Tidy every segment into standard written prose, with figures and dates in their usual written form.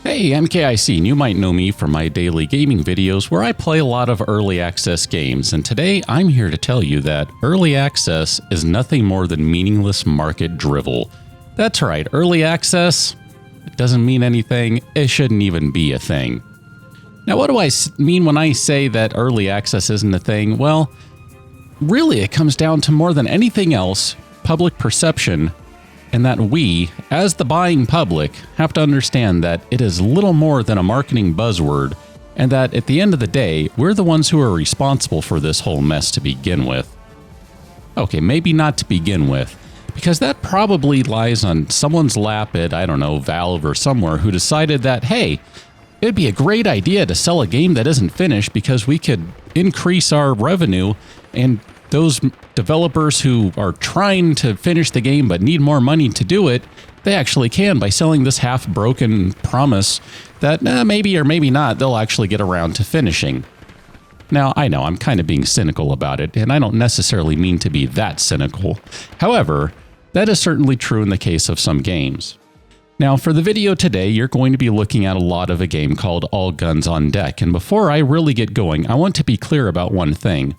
Hey, MKIC, and you might know me from my daily gaming videos where I play a lot of early access games, and today I'm here to tell you that early access is nothing more than meaningless market drivel. That's right, early access, it doesn't mean anything, it shouldn't even be a thing. Now what do I mean when I say that early access isn't a thing? Well, really it comes down to more than anything else, public perception, and that we, as the buying public, have to understand that it is little more than a marketing buzzword, and that at the end of the day, we're the ones who are responsible for this whole mess to begin with. Okay, maybe not to begin with, because that probably lies on someone's lap at, I don't know, Valve or somewhere, who decided that, hey, it'd be a great idea to sell a game that isn't finished because we could increase our revenue, and those developers who are trying to finish the game but need more money to do it, they actually can by selling this half-broken promise that maybe or maybe not they'll actually get around to finishing. Now, I know I'm kind of being cynical about it, and I don't necessarily mean to be that cynical. However, that is certainly true in the case of some games. Now, for the video today, you're going to be looking at a lot of a game called All Guns on Deck, and before I really get going, I want to be clear about one thing.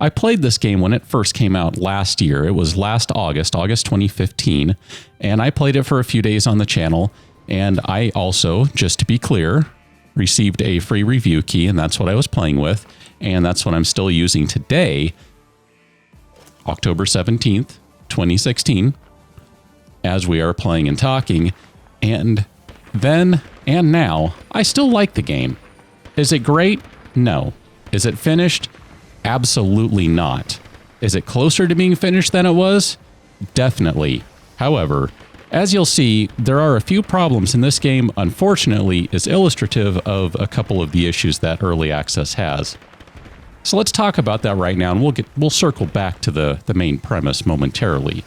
I played this game when it first came out last year. It was last August 2015, and I played it for a few days on the channel, and I also, just to be clear, received a free review key, and that's what I was playing with, and that's what I'm still using today, October 17th, 2016, as we are playing and talking, and then and now, I still like the game. Is it great? No. Is it finished? Absolutely not. Is it closer to being finished than it was? Definitely. However, as you'll see, there are a few problems in this game, unfortunately, is illustrative of a couple of the issues that early access has. So let's talk about that right now, and we'll circle back to the main premise momentarily.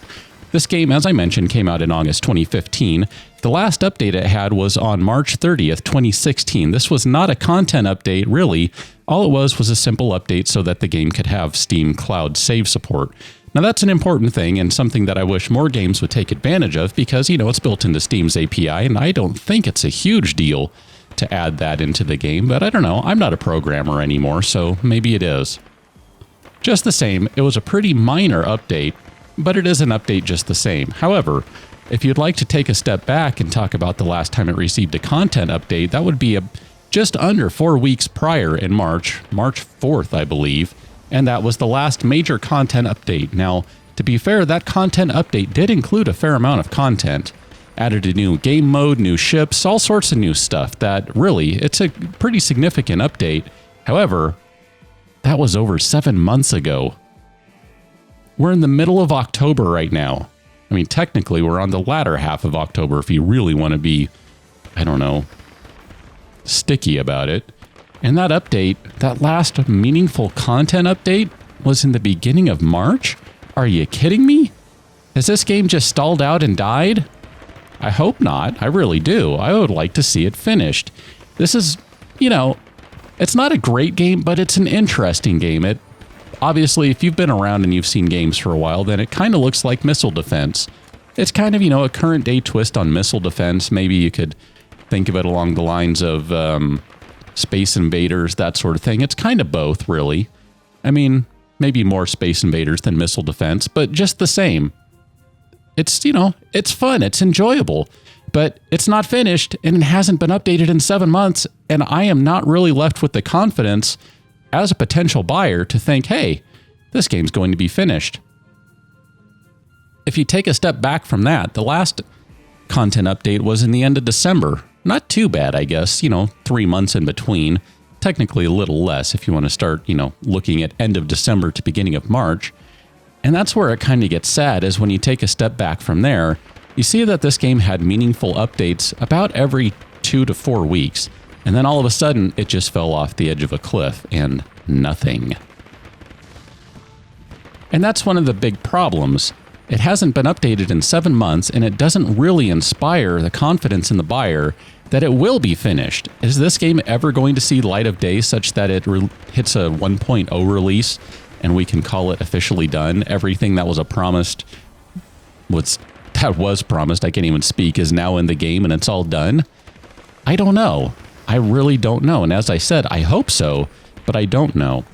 This game, as I mentioned, came out in August 2015. The last update it had was on March 30th, 2016. This was not a content update, really. All it was a simple update so that the game could have Steam Cloud save support. Now, that's an important thing and something that I wish more games would take advantage of because, you know, it's built into Steam's API, and I don't think it's a huge deal to add that into the game, but I don't know. I'm not a programmer anymore, so maybe it is. Just the same, it was a pretty minor update, but it is an update just the same. However, if you'd like to take a step back and talk about the last time it received a content update, that would be just under 4 weeks prior in March 4th, I believe, and that was the last major content update. Now, to be fair, that content update did include a fair amount of content, added a new game mode, new ships, all sorts of new stuff that really, it's a pretty significant update. However, that was over 7 months ago. We're in the middle of October right now. I mean, technically, we're on the latter half of October if you really want to be, I don't know, sticky about it. And that update, that last meaningful content update, was in the beginning of March? Are you kidding me? Has this game just stalled out and died? I hope not. I really do. I would like to see it finished. This is, you know, it's not a great game, but it's an interesting game. Obviously, if you've been around and you've seen games for a while, then it kind of looks like missile defense. It's kind of, you know, a current day twist on missile defense. Maybe you could think of it along the lines of Space Invaders, that sort of thing. It's kind of both, really. I mean, maybe more Space Invaders than missile defense, but just the same. It's, you know, it's fun, it's enjoyable, but it's not finished and it hasn't been updated in 7 months, and I am not really left with the confidence as a potential buyer to think, hey, this game's going to be finished. If you take a step back from that, the last content update was in the end of December. Not too bad, I guess, you know, 3 months in between. Technically a little less if you want to start, you know, looking at end of December to beginning of March. And that's where it kind of gets sad, is when you take a step back from there, you see that this game had meaningful updates about every 2 to 4 weeks. And then all of a sudden, it just fell off the edge of a cliff and nothing. And that's one of the big problems. It hasn't been updated in 7 months, and it doesn't really inspire the confidence in the buyer that it will be finished. Is this game ever going to see light of day such that it hits a 1.0 release and we can call it officially done? Everything that was promised, I can't even speak, is now in the game and it's all done? I don't know. I really don't know. And as I said, I hope so, but I don't know.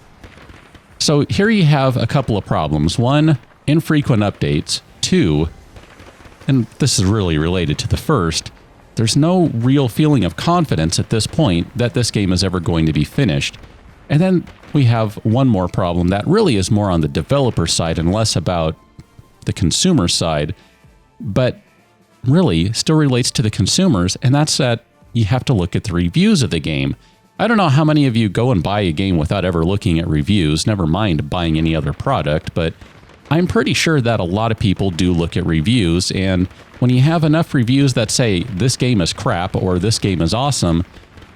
So here you have a couple of problems. One, infrequent updates. Two, and this is really related to the first, there's no real feeling of confidence at this point that this game is ever going to be finished. And then we have one more problem that really is more on the developer side and less about the consumer side, but really still relates to the consumers, and that's that you have to look at the reviews of the game. I don't know how many of you go and buy a game without ever looking at reviews, never mind buying any other product, but I'm pretty sure that a lot of people do look at reviews, and when you have enough reviews that say this game is crap or this game is awesome,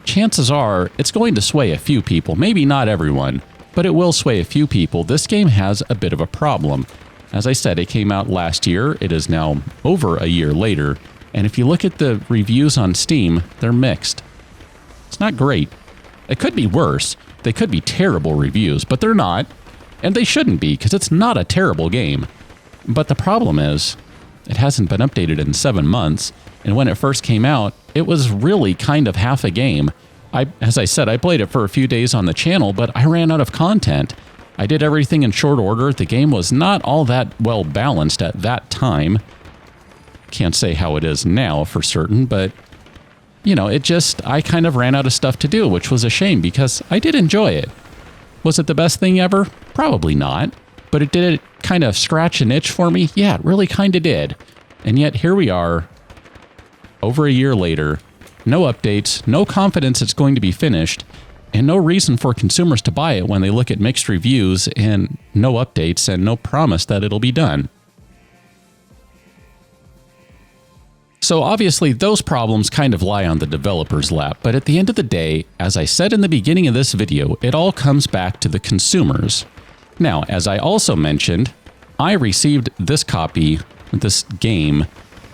chances are it's going to sway a few people, maybe not everyone, but it will sway a few people. This game has a bit of a problem. As I said, it came out last year. It is now over a year later, and if you look at the reviews on Steam, they're mixed. It's not great. It could be worse. They could be terrible reviews, but they're not. And they shouldn't be, because it's not a terrible game. But the problem is, it hasn't been updated in 7 months, and when it first came out, it was really kind of half a game. As I said, I played it for a few days on the channel, but I ran out of content. I did everything in short order. The game was not all that well balanced at that time. Can't say how it is now for certain, but you know, I kind of ran out of stuff to do, which was a shame because I did enjoy it. Was it the best thing ever? Probably not. But it did kind of scratch an itch for me? Yeah, it really kind of did. And yet here we are, over a year later, no updates, no confidence it's going to be finished, and no reason for consumers to buy it when they look at mixed reviews and no updates and no promise that it'll be done. So obviously those problems kind of lie on the developer's lap, but at the end of the day, as I said in the beginning of this video, it all comes back to the consumers. Now, as I also mentioned, I received this copy, this game,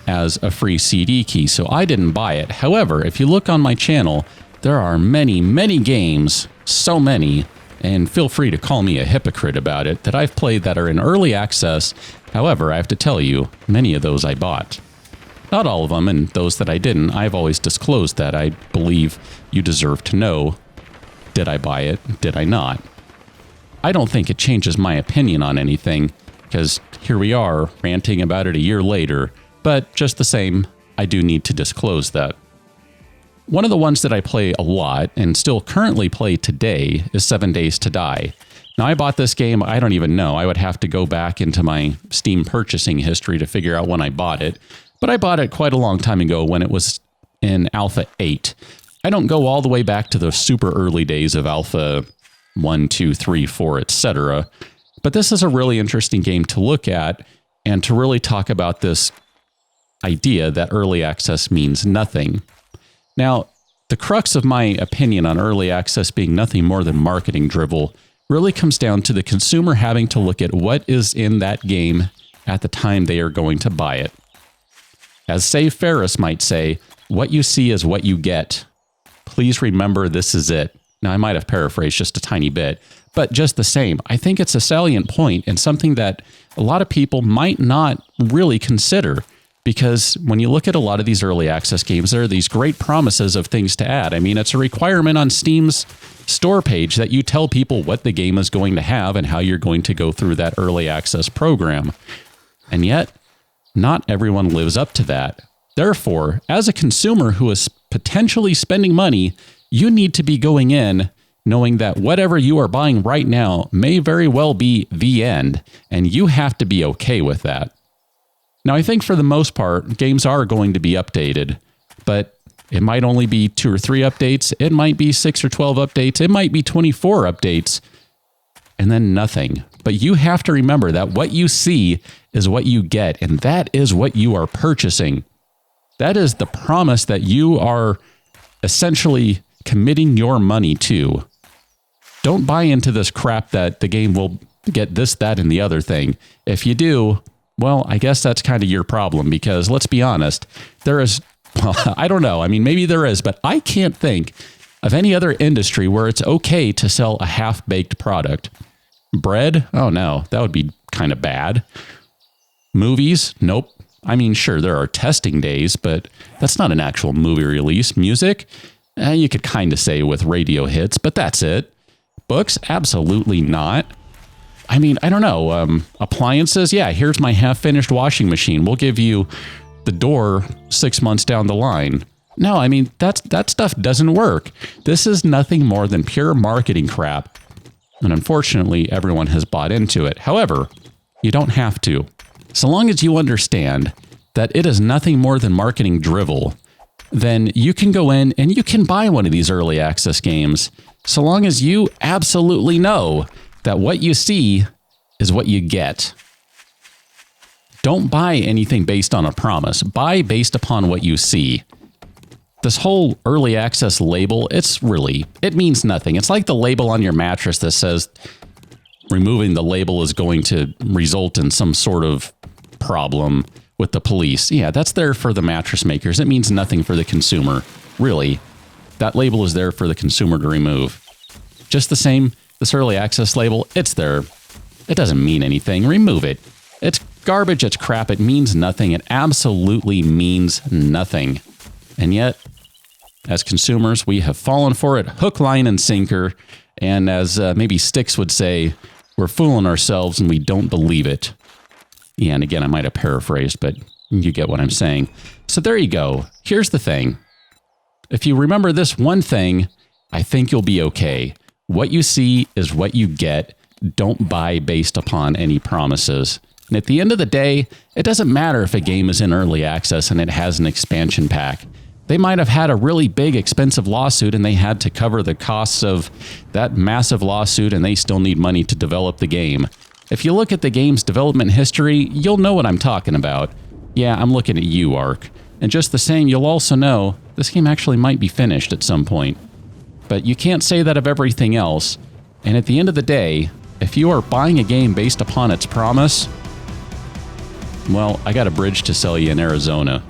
as a free CD key, so I didn't buy it. However, if you look on my channel, there are many, many games, so many, and feel free to call me a hypocrite about it, that I've played that are in early access. However, I have to tell you, many of those I bought. Not all of them, and those that I didn't, I've always disclosed that. I believe you deserve to know, did I buy it, did I not? I don't think it changes my opinion on anything, because here we are, ranting about it a year later, but just the same, I do need to disclose that. One of the ones that I play a lot, and still currently play today, is 7 Days to Die. Now, I bought this game, I don't even know. I would have to go back into my Steam purchasing history to figure out when I bought it. But I bought it quite a long time ago when it was in Alpha 8. I don't go all the way back to the super early days of Alpha 1, 2, 3, 4, etc. But this is a really interesting game to look at and to really talk about this idea that early access means nothing. Now, the crux of my opinion on early access being nothing more than marketing drivel really comes down to the consumer having to look at what is in that game at the time they are going to buy it. As Save Ferris might say, what you see is what you get. Please remember this is it. Now, I might have paraphrased just a tiny bit, but just the same, I think it's a salient point and something that a lot of people might not really consider, because when you look at a lot of these early access games, there are these great promises of things to add. I mean, it's a requirement on Steam's store page that you tell people what the game is going to have and how you're going to go through that early access program. And yet, not everyone lives up to that. Therefore, as a consumer who is potentially spending money, you need to be going in knowing that whatever you are buying right now may very well be the end, and you have to be okay with that. Now, I think for the most part, games are going to be updated, but it might only be 2 or 3 updates. It might be 6 or 12 updates. It might be 24 updates, and then nothing. But you have to remember that what you see is what you get, and that is what you are purchasing. That is the promise that you are essentially committing your money to. Don't buy into this crap that the game will get this, that, and the other thing. If you do, well, I guess that's kind of your problem, because let's be honest, there is, well, I don't know. I mean, maybe there is, but I can't think of any other industry where it's okay to sell a half-baked product. Bread? Oh no, that would be kind of bad. Movies? Nope. I mean, sure, there are testing days, but that's not an actual movie release. Music, you could kind of say with radio hits, but that's it. Books, absolutely not. I mean, I don't know. Appliances, yeah, here's my half-finished washing machine. We'll give you the door 6 months down the line. No, I mean, that stuff doesn't work. This is nothing more than pure marketing crap. And unfortunately, everyone has bought into it. However, you don't have to. So long as you understand that it is nothing more than marketing drivel, then you can go in and you can buy one of these early access games, so long as you absolutely know that what you see is what you get. Don't buy anything based on a promise. Buy based upon what you see. This whole early access label, it means nothing. It's like the label on your mattress that says removing the label is going to result in some sort of problem with the police. Yeah, that's there for the mattress makers. It means nothing for the consumer. Really, that label is there for the consumer to remove. Just the same, this early access label, it's there. It doesn't mean anything. Remove it. It's garbage. It's crap. It means nothing. It absolutely means nothing. And yet, as consumers, we have fallen for it hook, line, and sinker. And as maybe Styx would say, we're fooling ourselves and we don't believe it. Yeah, and again, I might have paraphrased, but you get what I'm saying. So there you go. Here's the thing. If you remember this one thing, I think you'll be okay. What you see is what you get. Don't buy based upon any promises. And at the end of the day, it doesn't matter if a game is in early access and it has an expansion pack. They might have had a really big, expensive lawsuit and they had to cover the costs of that massive lawsuit and they still need money to develop the game. If you look at the game's development history, you'll know what I'm talking about. Yeah, I'm looking at you, Ark. And just the same, you'll also know this game actually might be finished at some point. But you can't say that of everything else. And at the end of the day, if you are buying a game based upon its promise, well, I got a bridge to sell you in Arizona.